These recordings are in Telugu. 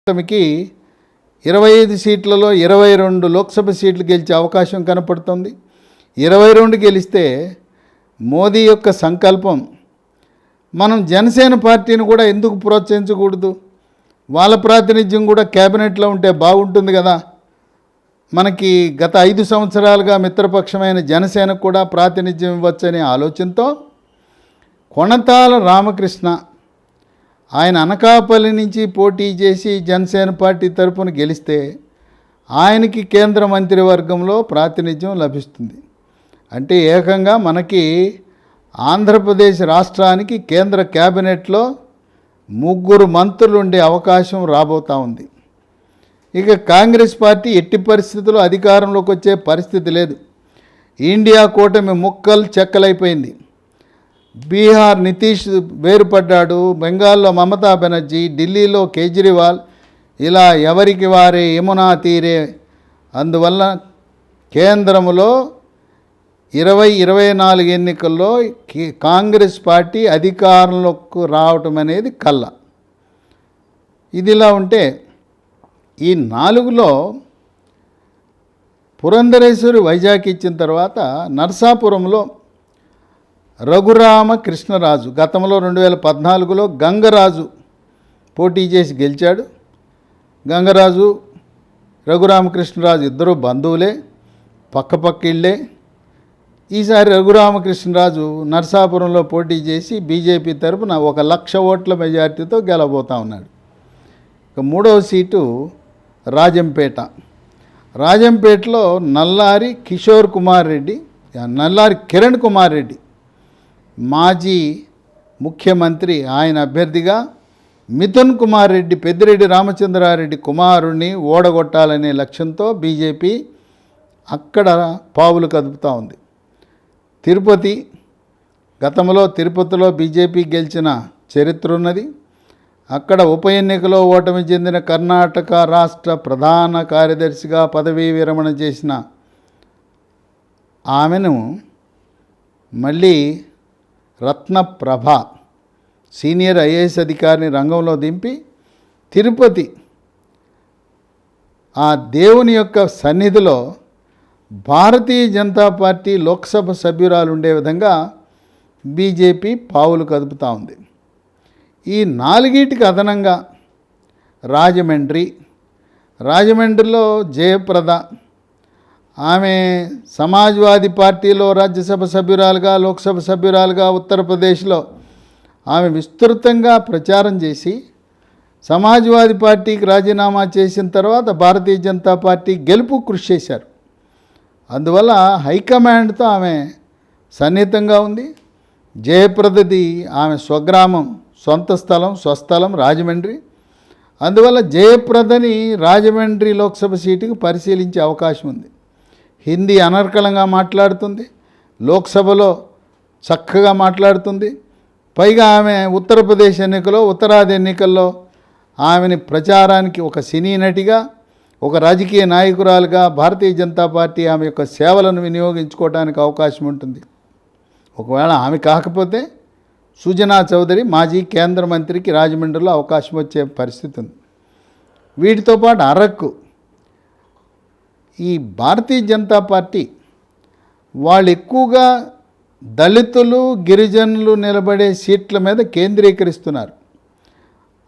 కూటమికి 25 సీట్లలో 22 లోక్సభ సీట్లు గెలిచే అవకాశం కనపడుతుంది. 22 గెలిస్తే మోదీ యొక్క సంకల్పం. మనం జనసేన పార్టీని కూడా ఎందుకు ప్రోత్సహించకూడదు? వాళ్ళ ప్రాతినిధ్యం కూడా క్యాబినెట్లో ఉంటే బాగుంటుంది కదా. మనకి గత 5 సంవత్సరాలుగా మిత్రపక్షమైన జనసేనకు కూడా ప్రాతినిధ్యం ఇవ్వచ్చనే ఆలోచనతో కొణతాల రామకృష్ణ ఆయన అనకాపల్లి నుంచి పోటీ చేసి జనసేన పార్టీ తరపున గెలిస్తే ఆయనకి కేంద్ర మంత్రివర్గంలో ప్రాతినిధ్యం లభిస్తుంది. అంటే ఏకంగా మనకి ఆంధ్రప్రదేశ్ రాష్ట్రానికి కేంద్ర క్యాబినెట్లో 3 మంత్రులు ఉండే అవకాశం రాబోతూ ఉంది. ఇక కాంగ్రెస్ పార్టీ ఎట్టి పరిస్థితుల్లో అధికారంలోకి వచ్చే పరిస్థితి లేదు. ఇండియా కూటమి ముక్కలు చెక్కలైపోయింది. బీహార్ నితీష్ వేరుపడ్డాడు, బెంగాల్లో మమతా బెనర్జీ, ఢిల్లీలో కేజ్రీవాల్, ఇలా ఎవరికి వారే యమునా తీరే. అందువల్ల కేంద్రంలో 2024 ఎన్నికల్లో కాంగ్రెస్ పార్టీ అధికారంలోకి రావటం అనేది కళ్ళ. ఇదిలా ఉంటే ఈ 4లో పురంధరేశ్వరి వైజాగ్ ఇచ్చిన తర్వాత నర్సాపురంలో రఘురామ కృష్ణరాజు గతంలో 2014లో గంగరాజు పోటీ చేసి గెలిచాడు. గంగరాజు రఘురామకృష్ణరాజు ఇద్దరు బంధువులే, పక్క ఇళ్ళే. ఈసారి రఘురామకృష్ణరాజు నర్సాపురంలో పోటీ చేసి బీజేపీ తరపున 1,00,000 ఓట్ల మెజార్టీతో గెలవబోతా ఉన్నాడు. ఇక 3వ సీటు రాజంపేటలో నల్లారి కిషోర్ కుమార్ రెడ్డి, నల్లారి కిరణ్ కుమార్ రెడ్డి మాజీ ముఖ్యమంత్రి, ఆయన అభ్యర్థిగా మిథున్ కుమార్ రెడ్డి పెద్దిరెడ్డి రామచంద్రారెడ్డి కుమారుణ్ణి ఓడగొట్టాలనే లక్ష్యంతో బీజేపీ అక్కడ పావులు కదుపుతూ ఉంది. తిరుపతి, గతంలో తిరుపతిలో బీజేపీ గెలిచిన చరిత్ర ఉన్నది. అక్కడ ఉప ఎన్నికలో ఓటమి చెందిన కర్ణాటక రాష్ట్ర ప్రధాన కార్యదర్శిగా పదవీ విరమణ చేసిన ఆమెను మళ్ళీ రత్నప్రభ సీనియర్ ఐఏఎస్ అధికారిని రంగంలో దింపి తిరుపతి ఆ దేవుని యొక్క సన్నిధిలో భారతీయ జనతా పార్టీ లోక్సభ సభ్యురాలు ఉండే విధంగా బీజేపీ పావులు కదుపుతూ ఉంది. ఈ 4టికి అదనంగా రాజమండ్రిలో జయప్రద, ఆమె సమాజ్వాదీ పార్టీలో రాజ్యసభ సభ్యురాలుగా, లోక్సభ సభ్యురాలుగా ఉత్తరప్రదేశ్లో ఆమె విస్తృతంగా ప్రచారం చేసి సమాజ్వాదీ పార్టీకి రాజీనామా చేసిన తర్వాత భారతీయ జనతా పార్టీ గెలుపు కృషి చేశారు. అందువల్ల హైకమాండ్తో ఆమె సన్నిహితంగా ఉంది. జయప్రదది ఆమె స్వగ్రామం, స్వస్థలం రాజమండ్రి. అందువల్ల జయప్రదని రాజమండ్రి లోక్సభ సీటుకు పరిశీలించే అవకాశం ఉంది. హిందీ అనర్కళంగా మాట్లాడుతుంది, లోక్సభలో చక్కగా మాట్లాడుతుంది. పైగా ఆమె ఉత్తరప్రదేశ్ ఎన్నికల్లో, ఉత్తరాది ఎన్నికల్లో ఆమెని ప్రచారానికి ఒక సినీ నటిగా, ఒక రాజకీయ నాయకురాలుగా భారతీయ జనతా పార్టీ ఆమె యొక్క సేవలను వినియోగించుకోవడానికి అవకాశం ఉంటుంది. ఒకవేళ ఆమె కాకపోతే సుజనా చౌదరి మాజీ కేంద్ర మంత్రికి రాజమండ్రిలో అవకాశం వచ్చే పరిస్థితి ఉంది. వీటితో పాటు అరకు, ఈ భారతీయ జనతా పార్టీ వాళ్ళు ఎక్కువగా దళితులు, గిరిజనులు నిలబడే సీట్ల మీద కేంద్రీకరిస్తున్నారు.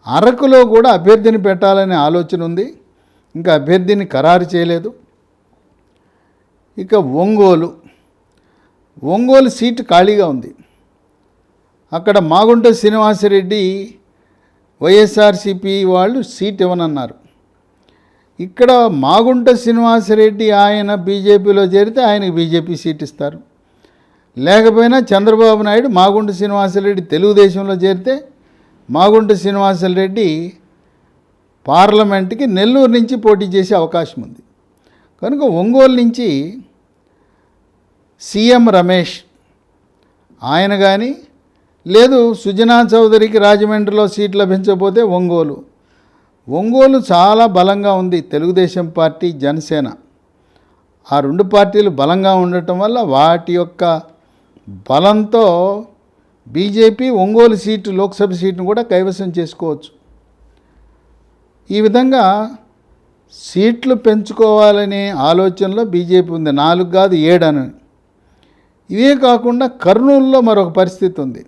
అరకులో కూడా అభ్యర్థిని పెట్టాలనే ఆలోచన ఉంది. ఇంకా అభ్యర్థిని ఖరారు చేయలేదు. ఇక ఒంగోలు సీటు ఖాళీగా ఉంది. అక్కడ మాగుంట శ్రీనివాసరెడ్డి వైఎస్ఆర్సీపీ వాళ్ళు సీట్ ఇవ్వనన్నారు. ఇక్కడ మాగుంట శ్రీనివాసరెడ్డి ఆయన బీజేపీలో చేరితే ఆయనకు బీజేపీ సీట్ ఇస్తారు. లేకపోయినా చంద్రబాబు నాయుడు మాగుంట శ్రీనివాసరెడ్డి తెలుగుదేశంలో చేరితే మాగుంట శ్రీనివాసరెడ్డి పార్లమెంట్కి నెల్లూరు నుంచి పోటీ చేసే అవకాశం ఉంది. కనుక ఒంగోలు నుంచి సీఎం రమేష్ ఆయన కానీ, లేదు సుజనా చౌదరికి రాజమండ్రిలో సీట్ లభించకపోతే ఒంగోలు చాలా బలంగా ఉంది. తెలుగుదేశం పార్టీ, జనసేన ఆ 2 పార్టీలు బలంగా ఉండటం వల్ల వాటి యొక్క బలంతో బీజేపీ ఒంగోలు సీటు లోక్సభ సీటును కూడా కైవసం చేసుకోవచ్చు. ఈ విధంగా సీట్లు పెంచుకోవాలనే ఆలోచనలో బీజేపీ ఉంది. 4 కాదు 7 అని. ఇవే కాకుండా కర్నూలులో మరొక పరిస్థితి ఉంది.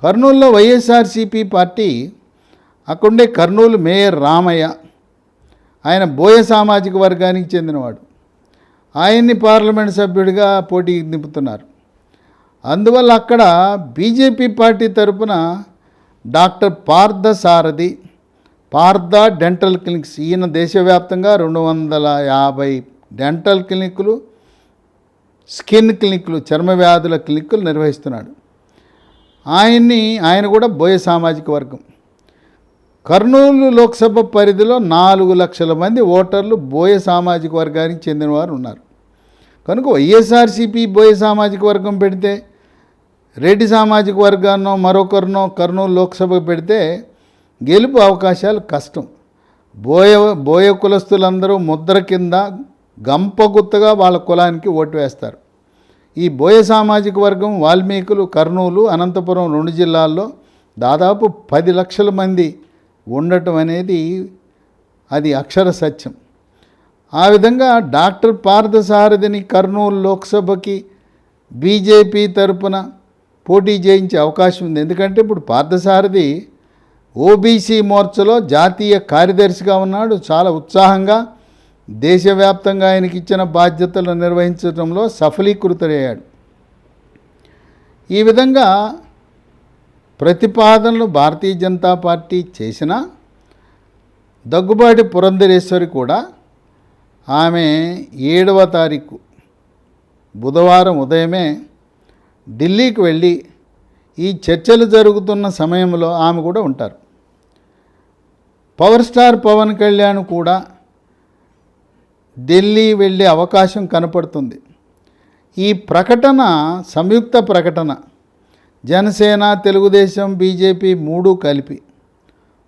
కర్నూలులో వైఎస్ఆర్సీపీ పార్టీ అక్కడుండే కర్నూలు మేయర్ రామయ్య, ఆయన బోయ సామాజిక వర్గానికి చెందినవాడు. ఆయన్ని పార్లమెంట్ సభ్యుడిగా పోటీకి దింపుతున్నారు. అందువల్ల అక్కడ బీజేపీ పార్టీ తరపున doctor Parthasarathi, Partha dental clinics, ఈయన దేశవ్యాప్తంగా 250 డెంటల్ క్లినిక్లు, స్కిన్ క్లినిక్లు, చర్మ వ్యాధుల క్లినిక్లు నిర్వహిస్తున్నాడు. ఆయన కూడా బోయ సామాజిక వర్గం. కర్నూలు లోక్సభ పరిధిలో 4 లక్షల మంది ఓటర్లు బోయ సామాజిక వర్గానికి చెందినవారు ఉన్నారు. కనుక వైఎస్ఆర్సీపీ బోయ సామాజిక వర్గం పెడితే, రెడ్డి సామాజిక వర్గాన్నో మరొకరినో కర్నూలు లోక్సభకు పెడితే గెలుపు అవకాశాలు కష్టం. బోయ కులస్తులందరూ ముద్ర కింద గంపగుత్తగా వాళ్ళ కులానికి ఓటు వేస్తారు. ఈ బోయ సామాజిక వర్గం వాల్మీకులు కర్నూలు, అనంతపురం 2 జిల్లాల్లో దాదాపు 10 లక్షల మంది ఉండటం అనేది అది అక్షర సత్యం. ఆ విధంగా డాక్టర్ పార్థసారథిని కర్నూలు లోక్సభకి బీజేపీ తరపున పోటీ చేయించే అవకాశం ఉంది. ఎందుకంటే ఇప్పుడు పార్థసారథి ఓబీసీ మోర్చాలో జాతీయ కార్యదర్శిగా ఉన్నాడు. చాలా ఉత్సాహంగా దేశవ్యాప్తంగా ఆయనకి ఇచ్చిన బాధ్యతలు నిర్వహించడంలో సఫలీకృతుడయ్యాడు. ఈ విధంగా ప్రతిపాదనలు భారతీయ జనతా పార్టీ చేసినా దగ్గుబాటి పురంధరేశ్వరి కూడా ఆమె 7వ తారీఖు బుధవారం ఉదయమే ఢిల్లీకి వెళ్ళి ఈ చర్చలు జరుగుతున్న సమయంలో ఆమె కూడా ఉంటారు. పవర్ స్టార్ పవన్ కళ్యాణ్ కూడా ఢిల్లీ వెళ్ళే అవకాశం కనపడుతుంది. ఈ ప్రకటన సంయుక్త ప్రకటన జనసేన, తెలుగుదేశం, బీజేపీ 3 కలిపి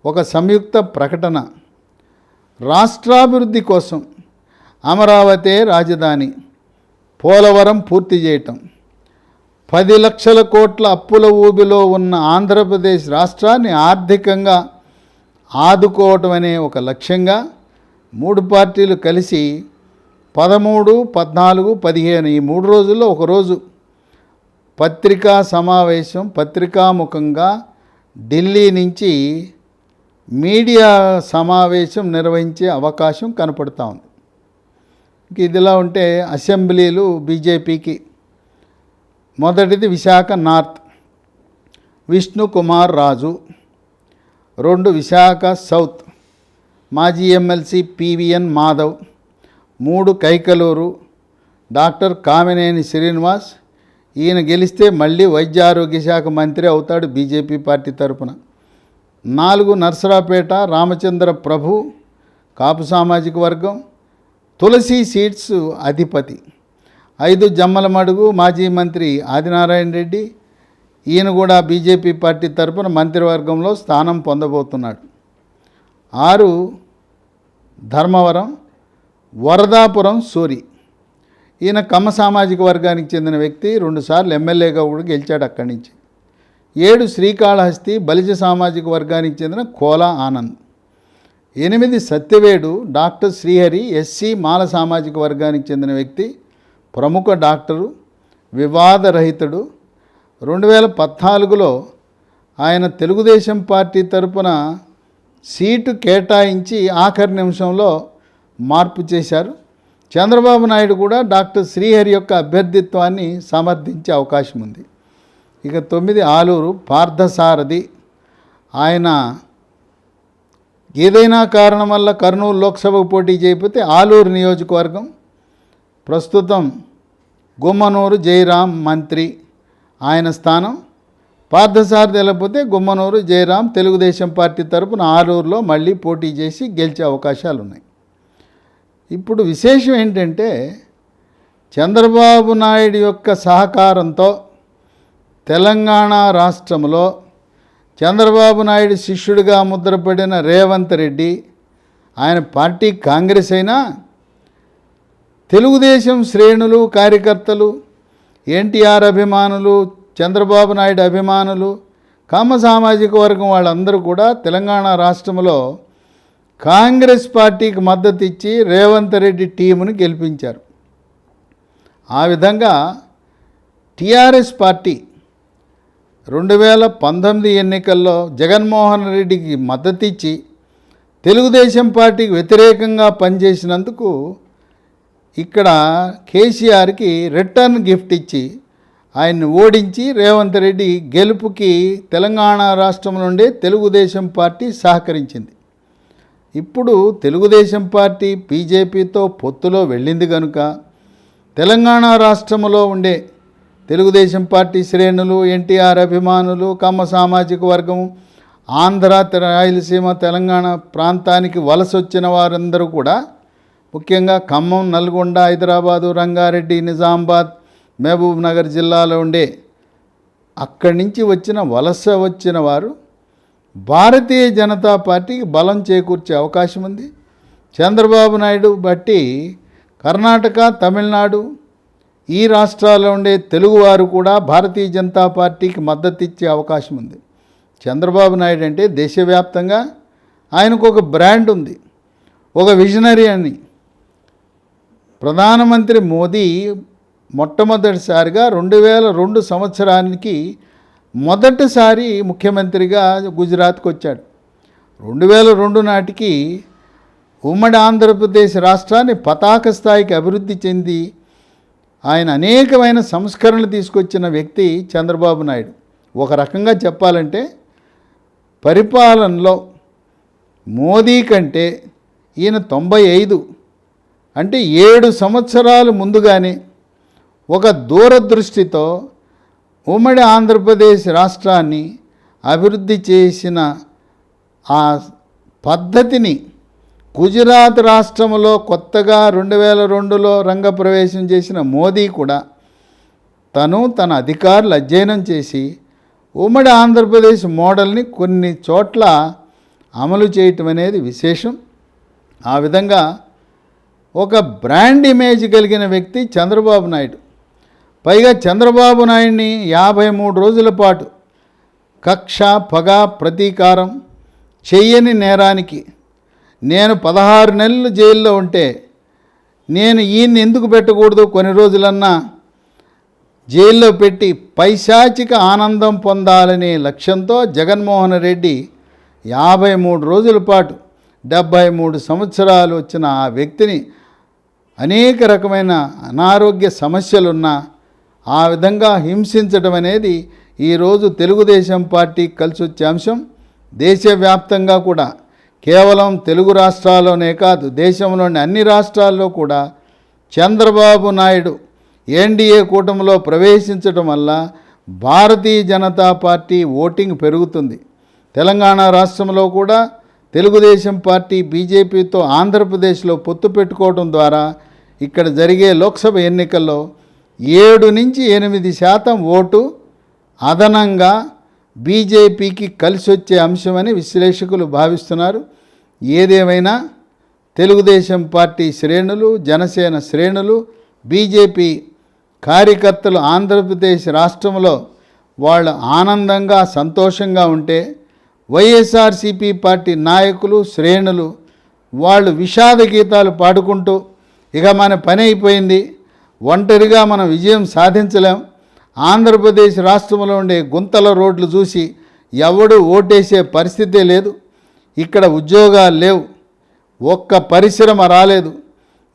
ఒక సంయుక్త ప్రకటన రాష్ట్రాభివృద్ధి కోసం అమరావతి రాజధాని, పోలవరం పూర్తి చేయటం, 10 లక్షల కోట్ల అప్పుల ఊబిలో ఉన్న ఆంధ్రప్రదేశ్ రాష్ట్రాన్ని ఆర్థికంగా ఆదుకోవటం అనే ఒక లక్ష్యంగా 3 పార్టీలు కలిసి 13, 14, 15 ఈ 3 రోజుల్లో ఒకరోజు పత్రికా సమావేశం పత్రికాముఖంగా ఢిల్లీ నుంచి మీడియా సమావేశం నిర్వహించే అవకాశం కనపడుతూ ఉంది. ఇదిలా ఉంటే అసెంబ్లీలు బీజేపీకి మొదటిది విశాఖ నార్త్ విష్ణు కుమార్ రాజు, 2 విశాఖ సౌత్ మాజీ MLC PVN Madhav, 3 Kaikaluru doctor Kamineni Srinivas, ఈయన గెలిస్తే మళ్ళీ వైద్య ఆరోగ్య శాఖ మంత్రి అవుతాడు బీజేపీ పార్టీ తరపున. 4 నర్సరావుపేట రామచంద్ర ప్రభు కాపు సామాజిక వర్గం, తులసి సీట్స్ అధిపతి. 5 జమ్మలమడుగు మాజీ మంత్రి ఆదినారాయణ రెడ్డి, ఈయన కూడా బీజేపీ పార్టీ తరపున మంత్రివర్గంలో స్థానం పొందబోతున్నాడు. 6 ధర్మవరం వరదాపురం సూరి, ఈయన కమ్మ సామాజిక వర్గానికి చెందిన వ్యక్తి, 2 సార్లు ఎమ్మెల్యేగా కూడా గెలిచాడు అక్కడి నుంచి. 7 శ్రీకాళహస్తి బలిజ సామాజిక వర్గానికి చెందిన కోలా ఆనంద్. 8 సత్యవేడు డాక్టర్ శ్రీహరి ఎస్సీ మాల సామాజిక వర్గానికి చెందిన వ్యక్తి, ప్రముఖ డాక్టరు, వివాదరహితుడు. 2014లో ఆయన తెలుగుదేశం పార్టీ తరపున సీటు కేటాయించి ఆఖరి నిమిషంలో మార్పు చేశారు. చంద్రబాబు నాయుడు కూడా డాక్టర్ శ్రీహరి యొక్క అభ్యర్థిత్వాన్ని సమర్థించే అవకాశం ఉంది. ఇక 9 ఆలూరు పార్థసారథి, ఆయన ఏదైనా కారణం వల్ల కర్నూలు లోక్సభకు పోటీ చేయకపోతే ఆలూరు నియోజకవర్గం ప్రస్తుతం గుమ్మనూరు జయరాం మంత్రి, ఆయన స్థానం. పార్థసారథి వెళ్ళకపోతే గుమ్మనూరు జయరాం తెలుగుదేశం పార్టీ తరపున ఆలూరులో మళ్ళీ పోటీ చేసి గెలిచే అవకాశాలు ఉన్నాయి. ఇప్పుడు విశేషం ఏంటంటే చంద్రబాబు నాయుడు యొక్క సహకారంతో తెలంగాణ రాష్ట్రంలో చంద్రబాబు నాయుడు శిష్యుడిగా ముద్రపడిన రేవంత్ రెడ్డి, ఆయన పార్టీ కాంగ్రెస్ అయినా తెలుగుదేశం శ్రేణులు కార్యకర్తలు, ఎన్టీఆర్ అభిమానులు, చంద్రబాబు నాయుడు అభిమానులు, కమ్మ సామాజిక వర్గం వాళ్ళందరూ కూడా తెలంగాణ రాష్ట్రంలో కాంగ్రెస్ పార్టీకి మద్దతు ఇచ్చి రేవంత్ రెడ్డి టీమును గెలిపించారు. ఆ విధంగా టీఆర్ఎస్ పార్టీ 2019 ఎన్నికల్లో జగన్మోహన్ రెడ్డికి మద్దతు ఇచ్చి తెలుగుదేశం పార్టీకి వ్యతిరేకంగా పనిచేసినందుకు ఇక్కడ కేసీఆర్కి రిటర్న్ గిఫ్ట్ ఇచ్చి ఆయన్ని ఓడించి రేవంత్ రెడ్డి గెలుపుకి తెలంగాణ రాష్ట్రం నుండి తెలుగుదేశం పార్టీ సహకరించింది. ఇప్పుడు తెలుగుదేశం పార్టీ బీజేపీతో పొత్తులో వెళ్ళింది కనుక తెలంగాణ రాష్ట్రంలో ఉండే తెలుగుదేశం పార్టీ శ్రేణులు, ఎన్టీఆర్ అభిమానులు, కమ్మ సామాజిక వర్గం, ఆంధ్ర, రాయలసీమ, తెలంగాణ ప్రాంతానికి వలస వచ్చిన వారందరూ కూడా ముఖ్యంగా ఖమ్మం, నల్గొండ, హైదరాబాదు, రంగారెడ్డి, నిజామాబాద్, మహబూబ్ నగర్ జిల్లాలో ఉండే అక్కడి నుంచి వలస వచ్చిన వారు భారతీయ జనతా పార్టీకి బలం చేకూర్చే అవకాశం ఉంది. చంద్రబాబు నాయుడు బట్టి కర్ణాటక, తమిళనాడు ఈ రాష్ట్రాల్లో ఉండే తెలుగువారు కూడా భారతీయ జనతా పార్టీకి మద్దతు ఇచ్చే అవకాశం ఉంది. చంద్రబాబు నాయుడు అంటే దేశవ్యాప్తంగా ఆయనకు ఒక బ్రాండ్ ఉంది, ఒక విజనరీ అని. ప్రధానమంత్రి మోదీ మొట్టమొదటిసారిగా 2002 సంవత్సరానికి మొదటిసారి ముఖ్యమంత్రిగా గుజరాత్కి వచ్చాడు. 2002 నాటికి ఉమ్మడి ఆంధ్రప్రదేశ్ రాష్ట్రాన్ని పతాక స్థాయికి అభివృద్ధి చెంది ఆయన అనేకమైన సంస్కరణలు తీసుకొచ్చిన వ్యక్తి చంద్రబాబు నాయుడు. ఒక రకంగా చెప్పాలంటే పరిపాలనలో మోదీ కంటే ఈయన 95 అంటే 7 సంవత్సరాలు ముందుగానే ఒక దూరదృష్టితో ఉమ్మడి ఆంధ్రప్రదేశ్ రాష్ట్రాన్ని అభివృద్ధి చేసిన ఆ పద్ధతిని గుజరాత్ రాష్ట్రంలో కొత్తగా 2002లో రంగప్రవేశం చేసిన మోదీ కూడా తన అధికారులు అధ్యయనం చేసి ఉమ్మడి ఆంధ్రప్రదేశ్ మోడల్ని కొన్ని చోట్ల అమలు చేయటం అనేది విశేషం. ఆ విధంగా ఒక బ్రాండ్ ఇమేజ్ కలిగిన వ్యక్తి చంద్రబాబు నాయుడు. పైగా చంద్రబాబు నాయుడిని 53 రోజుల పాటు కక్ష, పగ, ప్రతీకారం చెయ్యని నేరానికి నేను 16 నెలలు జైల్లో ఉంటే నేను ఈయన్ని ఎందుకు పెట్టకూడదు, కొన్ని రోజులన్నా జైల్లో పెట్టి పైశాచిక ఆనందం పొందాలనే లక్ష్యంతో జగన్మోహన్ రెడ్డి 53 రోజుల పాటు 73 సంవత్సరాలు వచ్చిన ఆ వ్యక్తిని అనేక రకమైన అనారోగ్య సమస్యలున్న ఆ విధంగా హింసించడం అనేది ఈరోజు తెలుగుదేశం పార్టీ కలిసి వచ్చే అంశం. దేశవ్యాప్తంగా కూడా కేవలం తెలుగు రాష్ట్రాల్లోనే కాదు, దేశంలోని అన్ని రాష్ట్రాల్లో కూడా చంద్రబాబు నాయుడు ఎన్డీఏ కూటమిలో ప్రవేశించడం వల్ల భారతీయ జనతా పార్టీ ఓటింగ్ పెరుగుతుంది. తెలంగాణ రాష్ట్రంలో కూడా తెలుగుదేశం పార్టీ బీజేపీతో ఆంధ్రప్రదేశ్లో పొత్తు పెట్టుకోవడం ద్వారా ఇక్కడ జరిగే లోక్సభ ఎన్నికల్లో 7 నుంచి 8% ఓటు అదనంగా బీజేపీకి కలిసి వచ్చే అంశమని విశ్లేషకులు భావిస్తున్నారు. ఏదేమైనా తెలుగుదేశం పార్టీ శ్రేణులు, జనసేన శ్రేణులు, బీజేపీ కార్యకర్తలు ఆంధ్రప్రదేశ్ రాష్ట్రంలో వాళ్ళు ఆనందంగా సంతోషంగా ఉంటే వైఎస్ఆర్సీపీ పార్టీ నాయకులు, శ్రేణులు వాళ్ళు విషాద గీతాలు పాడుకుంటూ ఇక మన పని అయిపోయింది, ఒంటరిగా మనం విజయం సాధించలేం, ఆంధ్రప్రదేశ్ రాష్ట్రంలో ఉండే గుంతల రోడ్లు చూసి ఎవడు ఓటేసే పరిస్థితే లేదు, ఇక్కడ ఉద్యోగాలు లేవు, ఒక్క పరిశ్రమ రాలేదు,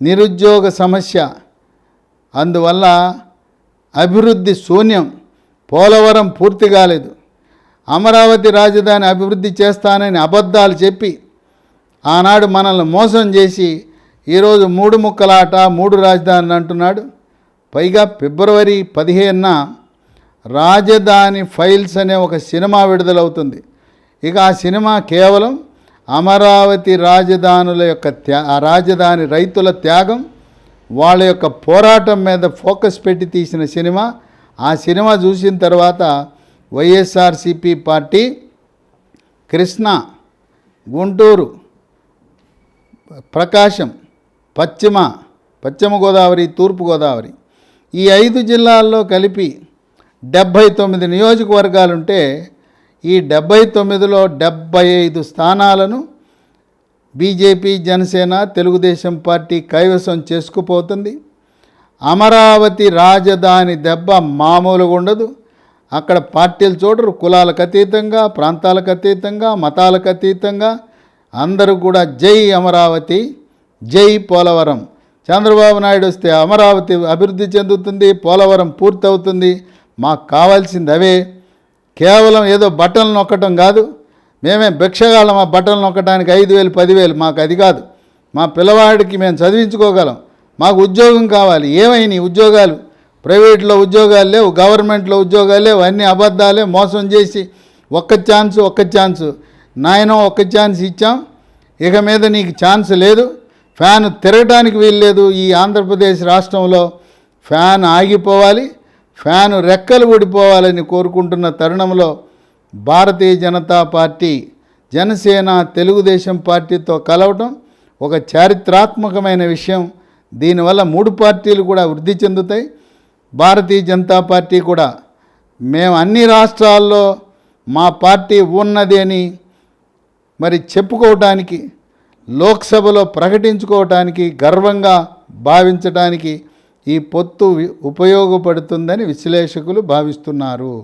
నిరుద్యోగ సమస్య, అందువల్ల అభివృద్ధి శూన్యం, పోలవరం పూర్తి కాలేదు, అమరావతి రాజధాని అభివృద్ధి చేస్తానని అబద్ధాలు చెప్పి ఆనాడు మనల్ని మోసం చేసి ఈరోజు 3 ముక్కలాట 3 రాజధానులు అంటున్నాడు. పైగా ఫిబ్రవరి 15న రాజధాని ఫైల్స్ అనే ఒక సినిమా విడుదలవుతుంది. ఇక ఆ సినిమా కేవలం అమరావతి రాజధానుల యొక్క రాజధాని రైతుల త్యాగం, వాళ్ళ యొక్క పోరాటం మీద ఫోకస్ పెట్టి తీసిన సినిమా. ఆ సినిమా చూసిన తర్వాత వైఎస్ఆర్సీపీ పార్టీ కృష్ణా, గుంటూరు, ప్రకాశం, పశ్చిమ గోదావరి, తూర్పు గోదావరి ఈ 5 జిల్లాల్లో కలిపి 79 నియోజకవర్గాలుంటే ఈ 79లో 75 స్థానాలను బీజేపీ, జనసేన, తెలుగుదేశం పార్టీ కైవసం చేసుకుపోతుంది. అమరావతి రాజధాని దెబ్బ మామూలుగా ఉండదు. అక్కడ పార్టీలు చూడరు, కులాలకు అతీతంగా, ప్రాంతాలకు అతీతంగా, మతాలకు అతీతంగా అందరూ కూడా జై అమరావతి, జై పోలవరం. చంద్రబాబు నాయుడు వస్తే అమరావతి అభివృద్ధి చెందుతుంది, పోలవరం పూర్తవుతుంది. మాకు కావాల్సింది అవే. కేవలం ఏదో బటన్లు నొక్కటం కాదు. మేమే భిక్షగాళ్ళం ఆ బటన్లు నొక్కడానికి 5,000 10,000 మాకు అది కాదు. మా పిల్లవాడికి మేము చదివించుకోగలం. మాకు ఉద్యోగం కావాలి. ఏమైనాయి ఉద్యోగాలు? ప్రైవేట్లో ఉద్యోగాలు లేవు, గవర్నమెంట్లో ఉద్యోగాలు లేవు, అన్నీ అబద్ధాలే. మోసం చేసి ఒక్క ఛాన్సు నాయనో ఒక్క ఛాన్స్ ఇచ్చాం, ఇక మీద నీకు ఛాన్స్ లేదు, ఫ్యాన్ తిరగటానికి వీల్లేదు. ఈ ఆంధ్రప్రదేశ్ రాష్ట్రంలో ఫ్యాన్ ఆగిపోవాలి, ఫ్యాన్ రెక్కలు ఊడిపోవాలని కోరుకుంటున్న తరుణంలో భారతీయ జనతా పార్టీ, జనసేన, తెలుగుదేశం పార్టీతో కలవటం ఒక చారిత్రాత్మకమైన విషయం. దీనివల్ల 3 పార్టీలు కూడా వృద్ధి చెందుతాయి. భారతీయ జనతా పార్టీ కూడా మేము అన్ని రాష్ట్రాల్లో మా పార్టీ ఉన్నది అని మరి చెప్పుకోవటానికి, లోక్సభలో ప్రకటించుకోవటానికి, గర్వంగా భావించడానికి ఈ పొత్తు ఉపయోగపడుతుందని విశ్లేషకులు భావిస్తున్నారు.